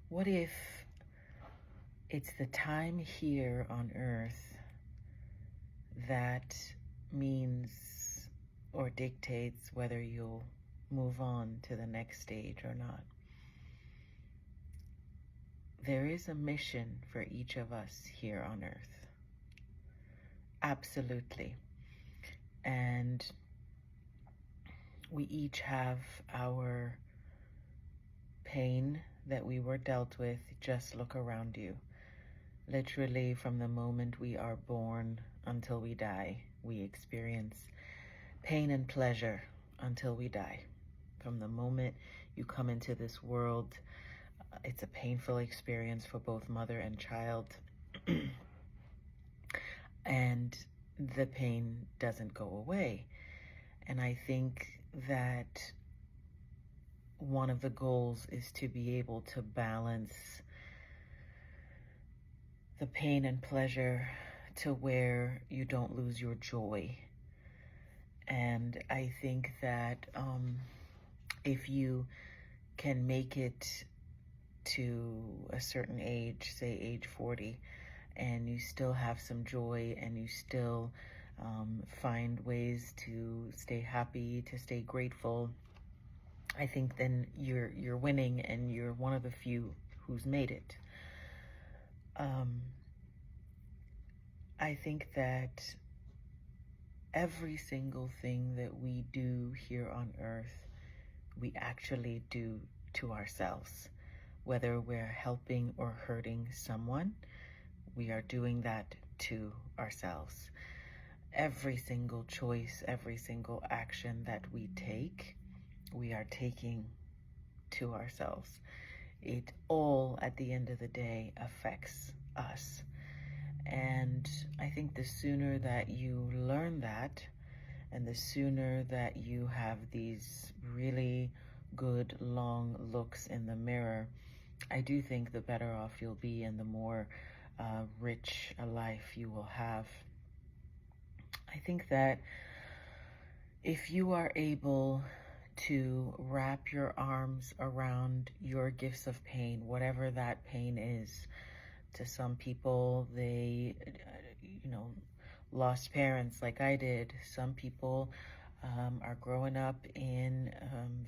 What if it's the time here on earth that means or dictates whether you'll move on to the next stage or not? There is a mission for each of us here on earth. Absolutely. And we each have our pain that we were dealt with. Just look around you. Literally, from the moment we are born until we die, we experience pain and pleasure until we die. From the moment you come into this world, it's a painful experience for both mother and child. And the pain doesn't go away. And I think that one of the goals is to be able to balance the pain and pleasure to where you don't lose your joy. And I think that if you can make it to a certain age, say age 40, and you still have some joy and you still find ways to stay happy, to stay grateful, I think then you're winning, and you're one of the few who's made it. I think that every single thing that we do here on earth, we actually do to ourselves. Whether we're helping or hurting someone, we are doing that to ourselves. Every single choice, every single action that we take, we are taking to ourselves. It all, at the end of the day, affects us. And I think the sooner that you learn that, and the sooner that you have these really good long looks in the mirror, I do think the better off you'll be, and the more rich a life you will have. I think that if you are able to wrap your arms around your gifts of pain, whatever that pain is. To some people, they, lost parents like I did. Some people are growing up in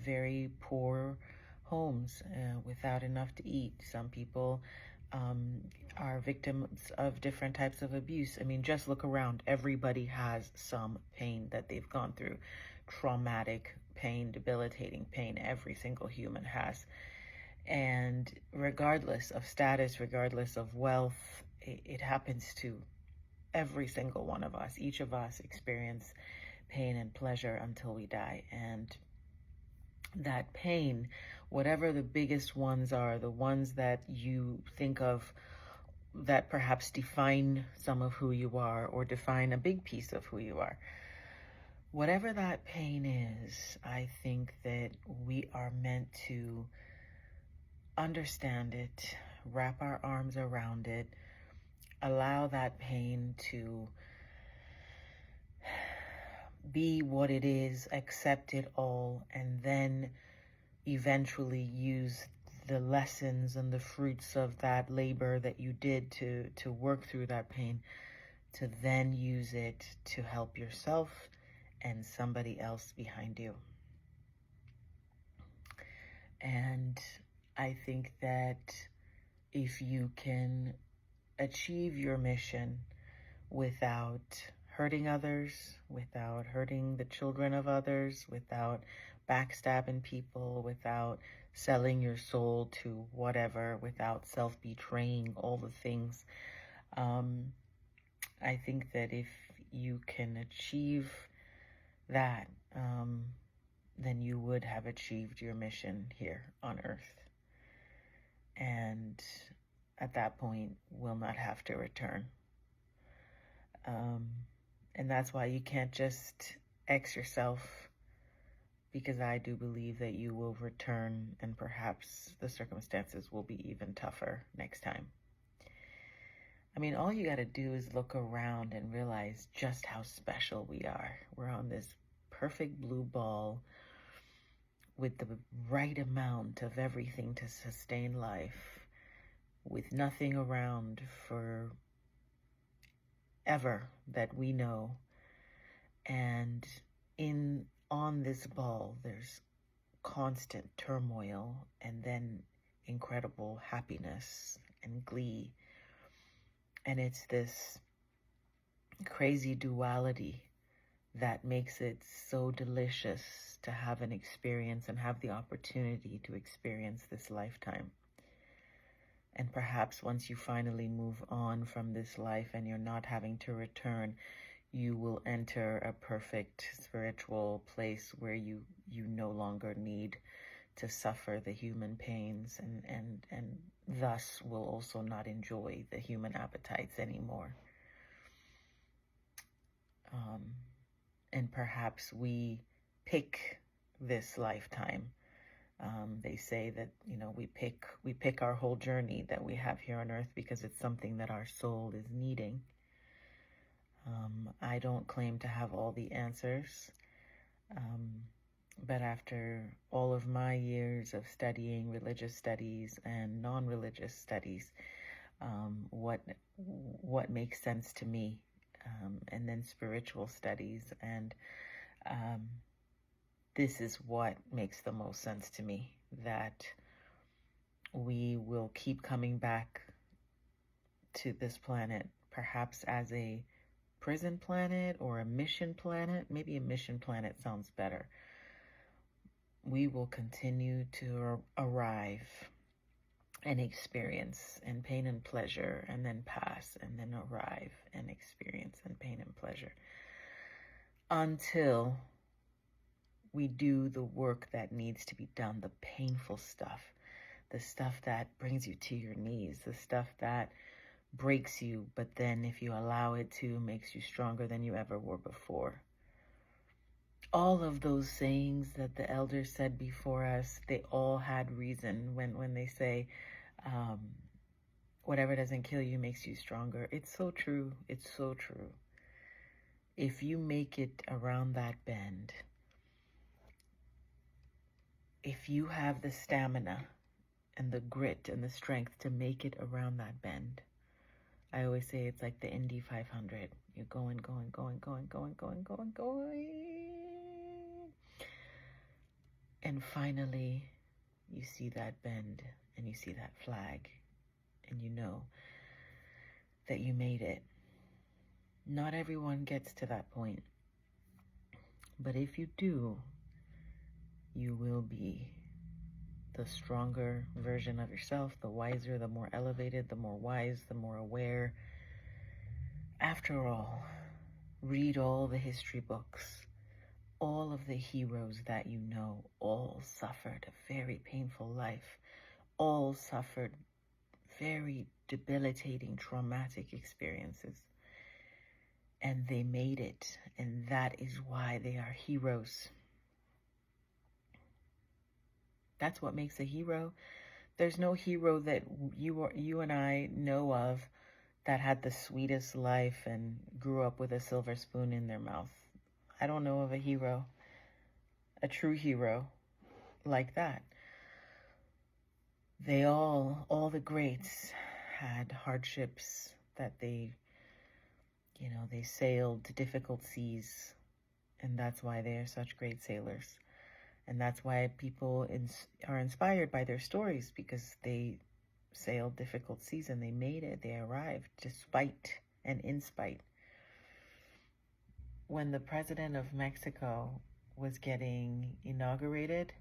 very poor homes without enough to eat. Some people are victims of different types of abuse. I mean, just look around. Everybody has some pain that they've gone through. Traumatic pain, debilitating pain, every single human has. And regardless of status, regardless of wealth, it happens to every single one of us. Each of us experience pain and pleasure until we die. And that pain, whatever the biggest ones are, the ones that you think of that perhaps define some of who you are, or define a big piece of who you are, whatever that pain is, I think that we are meant to understand it, wrap our arms around it, allow that pain to be what it is, accept it all, and then eventually use the lessons and the fruits of that labor that you did to work through that pain, to then use it to help yourself and somebody else behind you. And I think that if you can achieve your mission without hurting others, without hurting the children of others, without backstabbing people, without selling your soul to whatever, without self-betraying, all the things, I think that if you can achieve that, then you would have achieved your mission here on earth. And at that point, will not have to return. And that's why you can't just X yourself, because I do believe that you will return, and perhaps the circumstances will be even tougher next time. I mean, all you got to do is look around and realize just how special we are. We're on this perfect blue ball with the right amount of everything to sustain life. with nothing around for ever that we know. And on this ball, there's constant turmoil and then incredible happiness and glee. And it's this crazy duality that makes it so delicious to have an experience and have the opportunity to experience this lifetime. And perhaps once you finally move on from this life and you're not having to return, you will enter a perfect spiritual place where you no longer need to suffer the human pains and thus will also not enjoy the human appetites anymore. And perhaps we pick this lifetime. They say that, we pick our whole journey that we have here on earth because it's something that our soul is needing. I don't claim to have all the answers, but after all of my years of studying religious studies and non-religious studies, what makes sense to me, and then spiritual studies, and this is what makes the most sense to me, that we will keep coming back to this planet, perhaps as a prison planet or a mission planet. Maybe a mission planet sounds better. We will continue to arrive and experience and pain and pleasure, and then pass, and then arrive and experience and pain and pleasure, until we do the work that needs to be done, the painful stuff, the stuff that brings you to your knees, the stuff that breaks you, but then if you allow it to, makes you stronger than you ever were before. All of those sayings that the elders said before us, they all had reason when they say, whatever doesn't kill you makes you stronger. It's so true. It's so true. If you make it around that bend, if you have the stamina and the grit and the strength to make it around that bend, I always say it's like the Indy 500. You're going. And finally, you see that bend and you see that flag and you know that you made it. Not everyone gets to that point. But if you do, you will be the stronger version of yourself, the wiser, the more elevated, the more wise, the more aware. After all, read all the history books. All of the heroes that you know all suffered a very painful life. All suffered very debilitating, traumatic experiences. And they made it. And that is why they are heroes. That's what makes a hero. There's no hero that you and I know of that had the sweetest life and grew up with a silver spoon in their mouth. I don't know of a hero, a true hero like that. They all the greats had hardships that they sailed difficult seas, and that's why they are such great sailors. And that's why people are inspired by their stories, because they sailed difficult seas and they made it. They arrived despite and in spite. When the president of Mexico was getting inaugurated,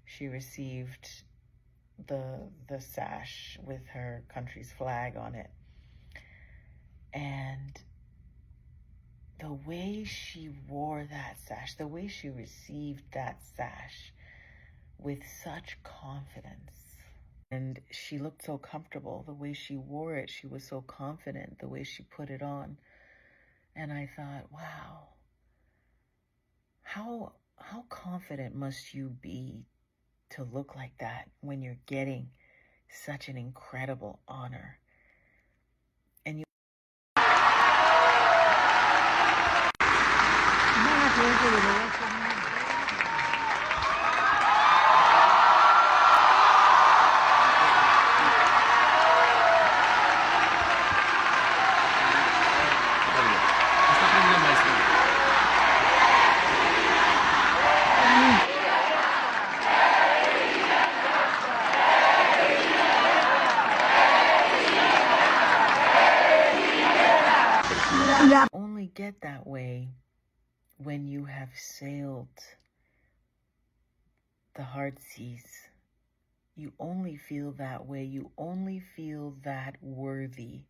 she received the sash with her country's flag on it. And the way she wore that sash, the way she received that sash with such confidence, and she looked so comfortable, the way she wore it, she was so confident, the way she put it on. And I thought, wow, how confident must you be to look like that when you're getting such an incredible honor? And you get that way when you have sailed the hard seas. You only feel that way. You only feel that worthy.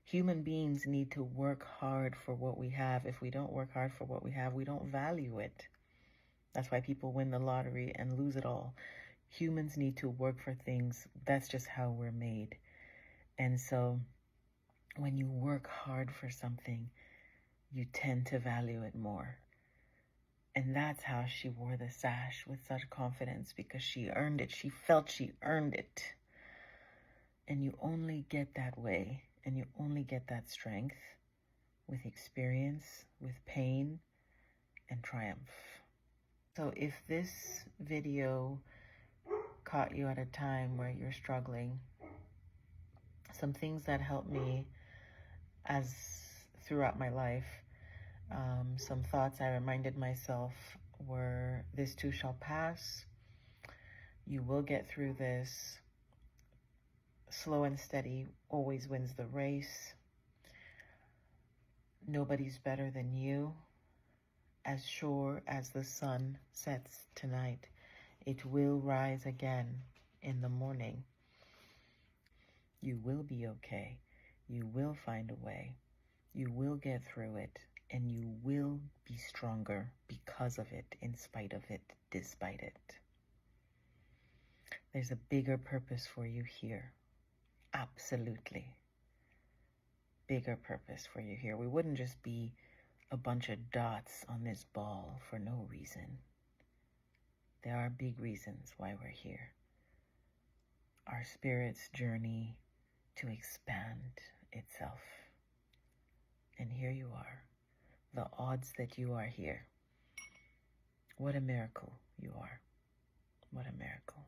Human beings need to work hard for what we have. If we don't work hard for what we have, we don't value it. That's why people win the lottery and lose it all. Humans need to work for things. That's just how we're made. And so when you work hard for something, you tend to value it more. And that's how she wore the sash with such confidence, because she earned it. She felt she earned it. And you only get that way, and you only get that strength with experience, with pain, and triumph. So if this video caught you at a time where you're struggling, some things that helped me as throughout my life, some thoughts I reminded myself were, this too shall pass. You will get through this. Slow and steady always wins the race. Nobody's better than you. As sure as the sun sets tonight, it will rise again in the morning. You will be okay. You will find a way. You will get through it, and you will be stronger because of it, in spite of it, despite it. There's a bigger purpose for you here. Absolutely. Bigger purpose for you here. We wouldn't just be a bunch of dots on this ball for no reason. There are big reasons why we're here. Our spirit's journey to expand itself. And here you are. The odds that you are here. What a miracle you are. What a miracle.